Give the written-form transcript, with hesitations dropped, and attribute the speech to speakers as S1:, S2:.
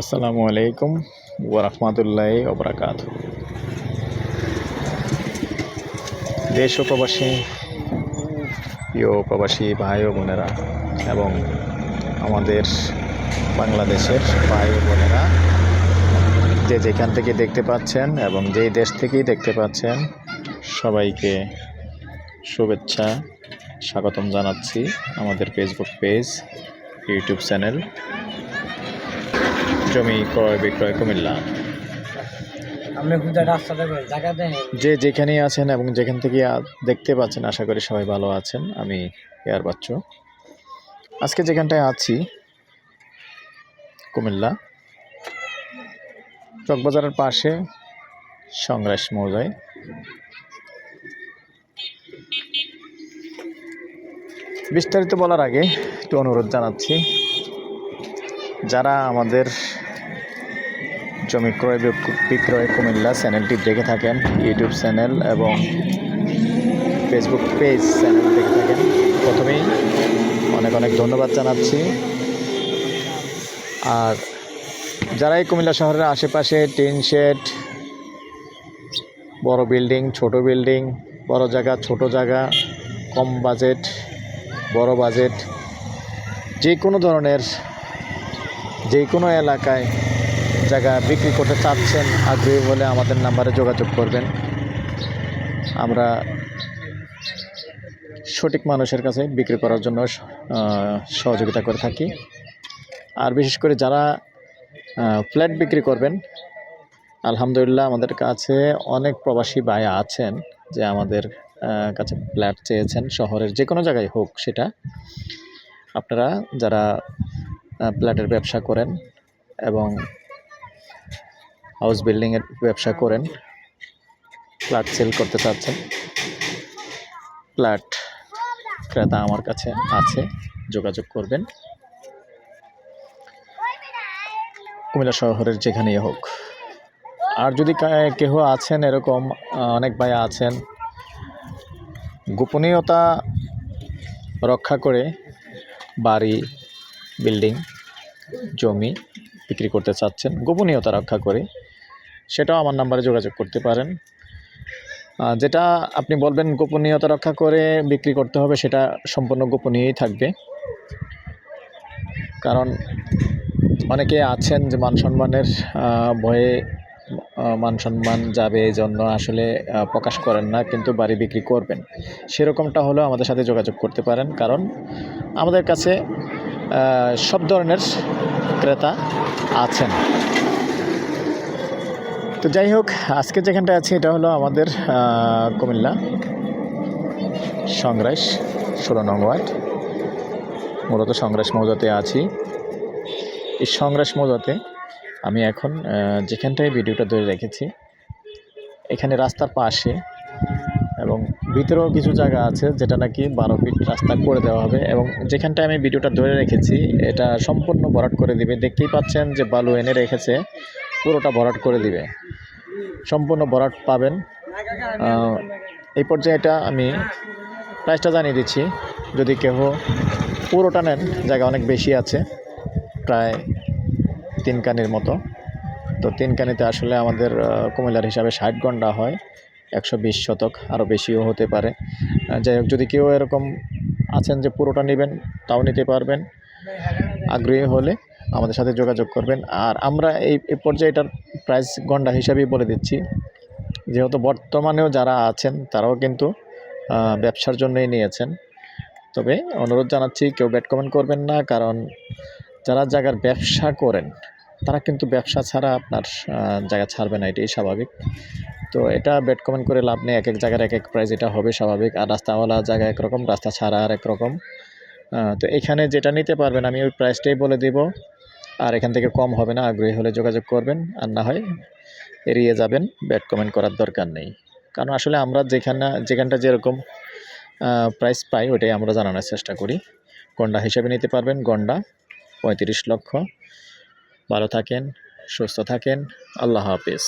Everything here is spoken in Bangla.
S1: আসসালামু আলাইকুম ওয়া রাহমাতুল্লাহি ওয়া বারাকাতুহু। দেশ ও প্রবাসী প্রিয় প্রবাসী ভাই ও বোনেরা এবং আমাদের বাংলাদেশের ভাই ও বোনেরা যে যেখান থেকে দেখতে পাচ্ছেন এবং যেই দেশ থেকেই দেখতে পাচ্ছেন সবাইকে শুভেচ্ছা স্বাগতম জানাচ্ছি আমাদের ফেসবুক পেজ, ইউটিউব চ্যানেল জমি ক্রয় বিক্রয় কুমিল্লা। যে যেখানেই আছেন এবং যেখান থেকে দেখতে পাচ্ছেন আশা করি সবাই ভালো আছেন। আমি এয়ার বাচ্চু। আজকে যেখানটায় আছি কুমিল্লা চকবাজারের পাশে সংগ্রাস মৌজায়। বিস্তারিত বলার আগে একটু অনুরোধ জানাচ্ছি, যারা আমাদের জমি ক্রয় বিক্রয় কুমিল্লা চ্যানেলটি দেখে থাকেন, ইউটিউব চ্যানেল এবং ফেসবুক পেজ চ্যানেল দেখে থাকেন, প্রথমেই অনেক অনেক ধন্যবাদ জানাচ্ছি। আর যারা এই কুমিল্লা শহরের আশেপাশে টিন শেড, বড় বিল্ডিং, ছোট বিল্ডিং, বড় জায়গা, ছোট জায়গা, কম বাজেট, বড় বাজেট, যে কোনো ধরনের যে কোনো এলাকায় জায়গা বিক্রি করতে চাচ্ছেন, আগ্রহী হলে আমাদের নাম্বারে যোগাযোগ করবেন। আমরা সঠিক মানুষের কাছে বিক্রি করার জন্য সহযোগিতা করে থাকি। আর বিশেষ করে যারা ফ্ল্যাট বিক্রি করবেন, আলহামদুলিল্লাহ আমাদের কাছে অনেক প্রবাসী ভাই আছেন যে আমাদের কাছে ফ্ল্যাট চেয়েছেন, শহরের যে কোনো জায়গায় হোক সেটা। আপনারা যারা ফ্ল্যাটের ব্যবসা করেন এবং হাউস বিল্ডিংয়ের ব্যবসা করেন, ফ্ল্যাট সেল করতে চাচ্ছেন, ফ্ল্যাট ক্রেতা আমার কাছে আছে, যোগাযোগ করবেন। কুমিল্লা শহরের যেখানেই হোক। আর যদি কেহ আছেন এরকম, অনেক ভাই আছেন গোপনীয়তা রক্ষা করে বাড়ি, বিল্ডিং, জমি বিক্রি করতে চাচ্ছেন, গোপনীয়তা রক্ষা করে, সেটাও আমার নাম্বারে যোগাযোগ করতে পারেন। যেটা আপনি বলবেন গোপনীয়তা রক্ষা করে বিক্রি করতে হবে, সেটা সম্পূর্ণ গোপনীয়ই থাকবে। কারণ অনেকে আছেন যে মান সম্মানের ভয়ে মান সম্মান যাবে এই জন্য আসলে প্রকাশ করেন না, কিন্তু বাড়ি বিক্রি করবেন, সেরকমটা হলেও আমাদের সাথে যোগাযোগ করতে পারেন। কারণ আমাদের কাছে সব ধরনের ক্রেতা আছেন। তো যাই হোক, আজকে যেখানটা আছে এটা হলো আমাদের কুমিল্লা সংগ্রাস 16 নং ওয়ার্ড। মূলত সংগ্রাস মৌজাতে আছি। এই সংগ্রাস মৌজাতে আমি এখন যেখানটায় ভিডিওটা ধরে রেখেছি, এখানে রাস্তার পাশে এবং ভিতরেও কিছু জায়গা আছে যেটা নাকি 12 ফিট রাস্তা করে দেওয়া হবে। এবং যেখানটায় আমি ভিডিওটা ধরে রেখেছি এটা সম্পূর্ণ ভরাট করে দিবে। দেখতেই পাচ্ছেন যে বালু এনে রেখেছে, পুরোটা ভরাট করে দিবে, সম্পূর্ণ ভরাট পাবেন। এই পর্যায়ে এটা আমি প্রাইসটা জানিয়ে দিচ্ছি। যদি কেউ পুরোটা নেন, জায়গা অনেক বেশি আছে, প্রায় 3 কানির মতো। তো 3 কানিতে আসলে আমাদের কুমিল্লার হিসাবে 60 গন্ডা হয়, 120 শতক, আরও বেশিও হতে পারে। যাই হোক, যদি কেউ এরকম আছেন যে পুরোটা নেবেন তাও নিতে পারবেন। আগ্রহী হলে আমাদের সাথে যোগাযোগ করবেন। আর আমরা এই পর্যায়ে এটার প্রাইস গন্ডা হিসাবেই বলে দিচ্ছি, যেহেতু বর্তমানেও যারা আছেন তারাও কিন্তু ব্যবসার জন্যই নিয়েছেন। তবে অনুরোধ জানাচ্ছি, কেউ ব্যাড কমেন্ট করবেন না, কারণ যারা জায়গার ব্যবসা করেন তারা কিন্তু ব্যবসা ছাড়া আপনার জায়গা ছাড়বে না, এটাই স্বাভাবিক। তো এটা ব্যাড কমেন্ট করে লাভ নেই, এক এক জায়গার এক এক প্রাইস, এটা হবে স্বাভাবিক। আর রাস্তাওয়ালা জায়গা একরকম, রাস্তা ছাড়া আর একরকম। তো এখানে যেটা নিতে পারবেন আমি ওই প্রাইসটাই বলে দিব, আর এখান থেকে কম হবে না। আগ্রহী হলে যোগাযোগ করবেন, আর না হয় এড়িয়ে যাবেন, ব্যাড কমেন্ট করার দরকার নেই। কারণ আসলে আমরা যেখানটা যেরকম প্রাইস পাই ওইটাই আমরা জানানোর চেষ্টা করি। গন্ডা হিসেবে নিতে পারবেন, গন্ডা 35 লক্ষ। ভালো থাকেন, সুস্থ থাকেন, আল্লাহ হাফেজ।